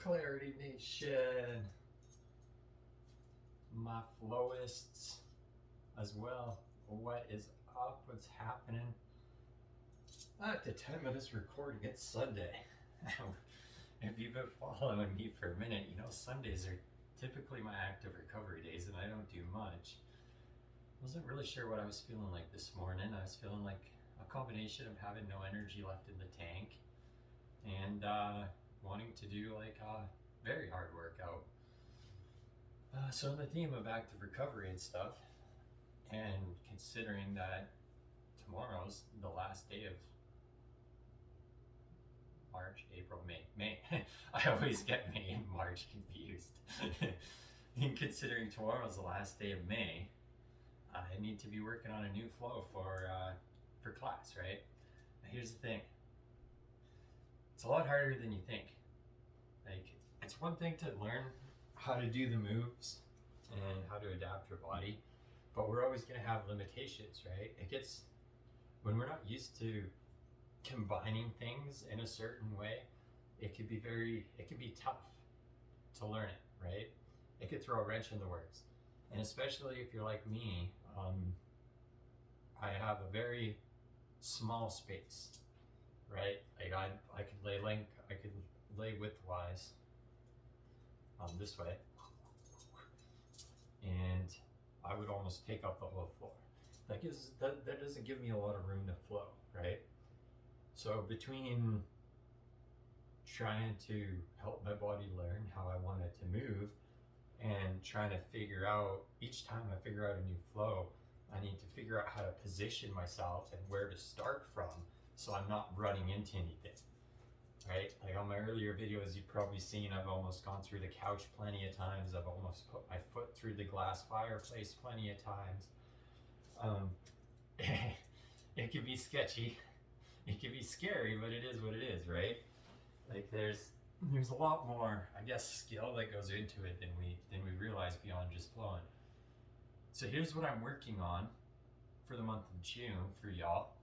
Clarity Nation, my flowists as well. What is up? What's happening? At the time of this recording, it's Sunday. If you've been following me for a minute, you know Sundays are typically my active recovery days and I don't do much. Wasn't really sure what I was feeling like this morning. I was feeling like a combination of having no energy left in the tank and wanting to do like a very hard workout. So the theme of active recovery and stuff, and considering that tomorrow's the last day of March, April, May. I always get May and March confused. And considering tomorrow's the last day of May, I need to be working on a new flow for class, right? Now here's the thing. It's a lot harder than you think. Like, it's one thing to learn how to do the moves and how to adapt your body, but we're always going to have limitations, right? When we're not used to combining things in a certain way, it could be tough to learn it, right? It could throw a wrench in the works. And especially if you're like me, I have a very small space, right? Like I could lay widthwise this way, and I would almost take up the whole floor. That doesn't give me a lot of room to flow, right? So between trying to help my body learn how I want it to move and trying to figure out, each time I figure out a new flow, I need to figure out how to position myself and where to start from so I'm not running into anything, right? Like on my earlier videos, you've probably seen I've almost gone through the couch plenty of times. I've almost put my foot through the glass fireplace plenty of times. It can be sketchy. It can be scary, but it is what it is, right? Like there's a lot more, I guess, skill that goes into it than we realize beyond just flowing. So here's what I'm working on for the month of June for y'all.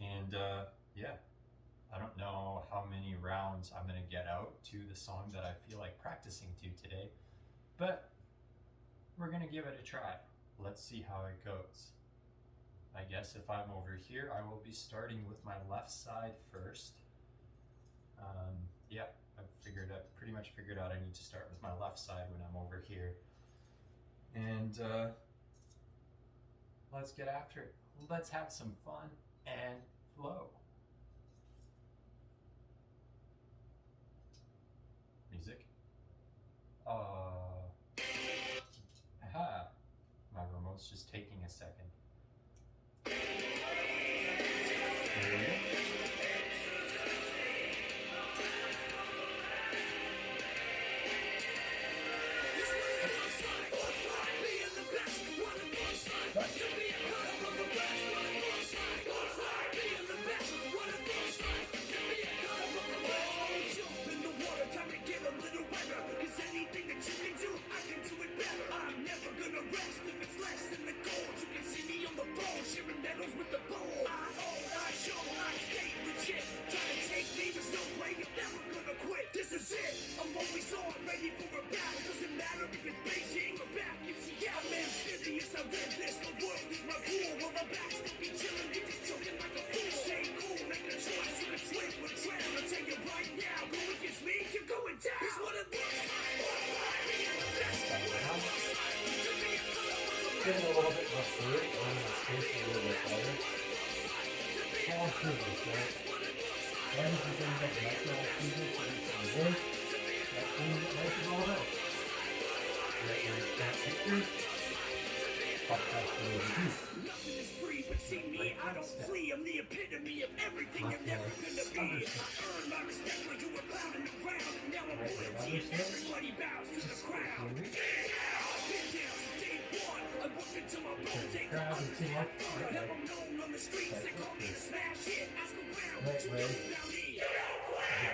And yeah, I don't know how many rounds I'm gonna get out to the song that I feel like practicing to today, but we're gonna give it a try. Let's see how it goes. I guess if I'm over here, I will be starting with my left side first. Yeah, I've pretty much figured out I need to start with my left side when I'm over here. And let's get after it. Let's have some fun and flow. Music. Aha. My remote's just taking a second. There we go. I'm always on, ready for a battle. Doesn't matter if it's Beijing or back in Seattle. I'm amphibious, I live this. The world is my rule. While I'm back, still be chilling. You just choking like a fool. Stay cool, make a choice. You can swim or drown. I'll tell you right now, go against me, you're going down. Here's what it looks like. Give it a little bit more fluid, on the space a little bit better. All improvements, right? And if you can get micro improvements that you can work, that's what life is all about. Right, you're that picture. Podcast for you. Nothing is free, but see me, I don't flee. I'm the epitome of everything I'm never gonna be. I earned my respect when you were pounding the ground, and now I'm royalty and everybody bows to the crowd. I've been down since day one. I worked until my bones ache. I'm never known on the streets. They call me a smash hit. Ask around what you know about me.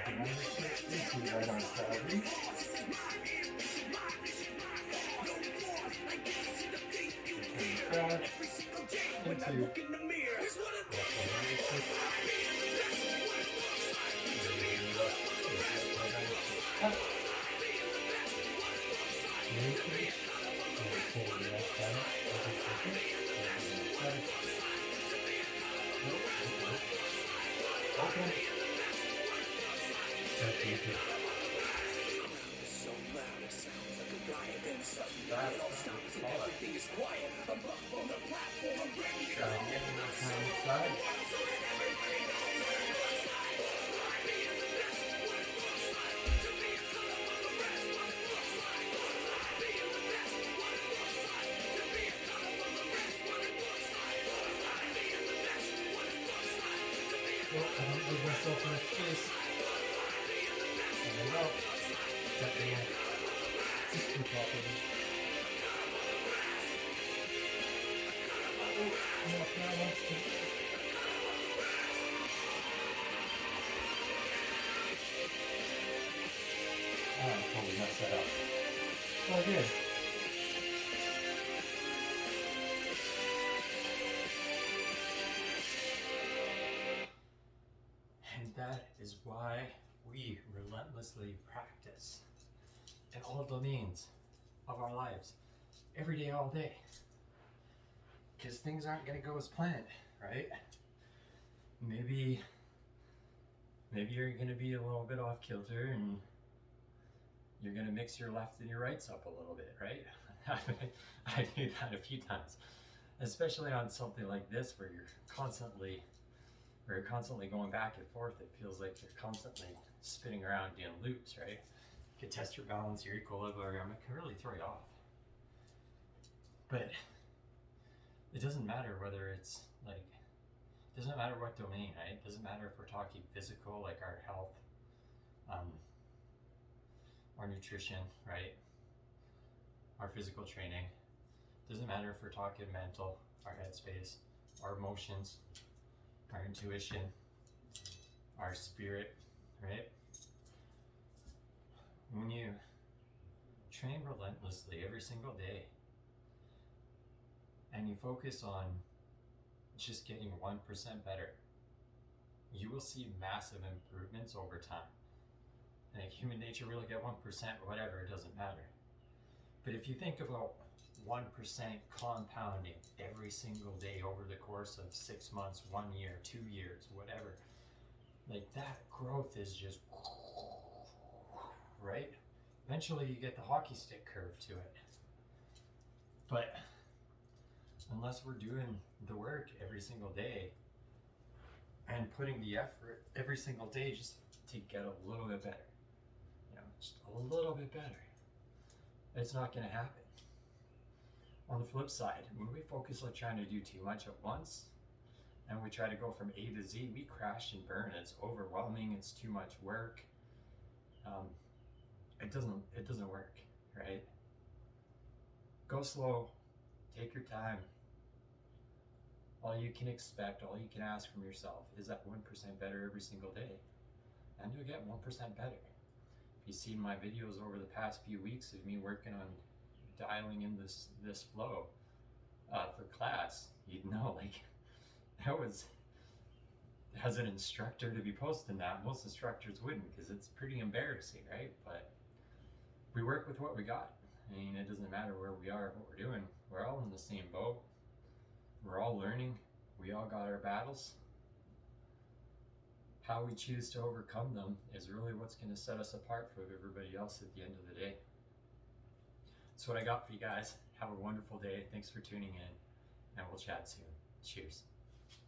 I'm never back down, never stop. This is my ambition, my vision, my cause. No pause, I get to the thing you fear. Every single day when I look in the mirror, here's what it looks like. Being the best, what it looks like. To be a good for the rest, what it looks like. So loud, it sounds like a riot. Then suddenly it all stops and everything is quiet. I'm up on the platform, I'm ready to Try go. again one more time inside. So that everybody knows what it looks like. Being the best, what it looks like. To be a color of the rest, what it looks like. Being the best, what it looks like. To be a color of the rest, what it looks like. Being the best, what it looks like. To be a Well, I don't give myself enough space. There we go. That thing. Just keep walking. Oh, now wants to. Oh, I totally messed that up. Oh, good. And that is why we relentlessly practice in all domains of our lives, every day, all day. Because things aren't going to go as planned, right? Maybe you're going to be a little bit off kilter and you're going to mix your left and your rights up a little bit, right? I do that a few times, especially on something like this where you're constantly going back and forth. It feels like you're constantly spinning around in loops, right? You can test your balance, your equilibrium. It can really throw you off. But it doesn't matter whether it's like, it doesn't matter what domain, right? It doesn't matter if we're talking physical, like our health, our nutrition, right? Our physical training. It doesn't matter if we're talking mental, our headspace, our emotions, our intuition, our spirit, right? When you train relentlessly every single day and you focus on just getting 1% better, you will see massive improvements over time. Like human nature, we look at 1%, whatever, it doesn't matter. But if you think about 1% compounding every single day over the course of 6 months, 1 year, 2 years, whatever, like that growth is just, right? Eventually you get the hockey stick curve to it. But unless we're doing the work every single day and putting the effort every single day just to get a little bit better, just a little bit better, it's not going to happen. On the flip side, when we focus on trying to do too much at once and we try to go from A to Z, we crash and burn. It's overwhelming. It's too much work. It doesn't work, right? Go slow. Take your time. All you can expect, all you can ask from yourself is that 1% better every single day, and you'll get 1% better. If you've seen my videos over the past few weeks of me working on dialing in this flow for class, you'd know, like, that was, as an instructor, to be posting that. Most instructors wouldn't, because it's pretty embarrassing, right? But we work with what we got. I mean, it doesn't matter where we are, what we're doing. We're all in the same boat. We're all learning. We all got our battles. How we choose to overcome them is really what's going to set us apart from everybody else at the end of the day. That's what I got for you guys. Have a wonderful day. Thanks for tuning in, and we'll chat soon. Cheers.